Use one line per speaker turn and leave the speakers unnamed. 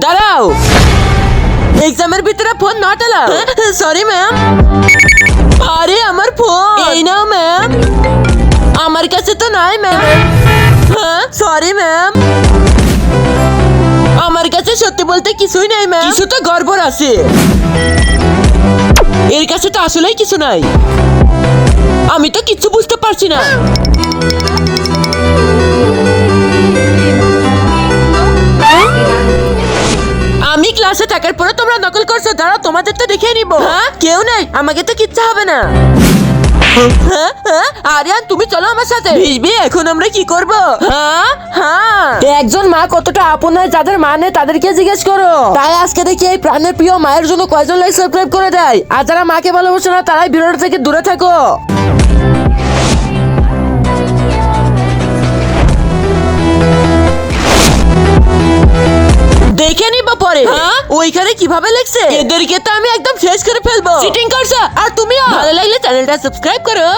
দাঁড়াও, এক্সামের ভিতরে phone not allow. Sorry ma'am. আরে আমার ফোন এই নাও ম্যাম। আমার কাছে তো নাই ম্যাম। হ্যাঁ সরি ম্যাম, আমার কাছে সত্যি বলতে কিছুই নাই ম্যাম। কিছু তো গড়বড় আছে, এর কাছে তো আসলেই কিছু নাই। আমি তো কিছু বুঝতে পারছি না। আমি ক্লাসে থাকার পরে তোমরা নকল করছো, দাঁড়াও তোমাদের তো দেখিয়ে নিব। হ্যাঁ কেউ নাই, আমাকে তো কিচ্ছু হবে না। আরিয়ান তুমি চলো আমার সাথে। ভিজবি, এখন আমরা কি করব? একজন মা কতটা আপন হয়, যাদের মা নেই তাদেরকে জিজ্ঞেস করো। তাই আজকে দেখি এই প্রাণের প্রিয় মায়ের জন্য কয়জন লাইক সাবস্ক্রাইব করে দেয়। আর যারা মাকে ভালোবাসে না তারাই ভিডিওটা থেকে দূরে থাকো। দেখে নিব পরে। ওইখানে কিভাবে লিখছে, এদেরকে তো আমি একদম শেষ করে ফেলবো। চিটিং করছো আর তুমিও। ভালো লাগলে চ্যানেলটা সাবস্ক্রাইব করো।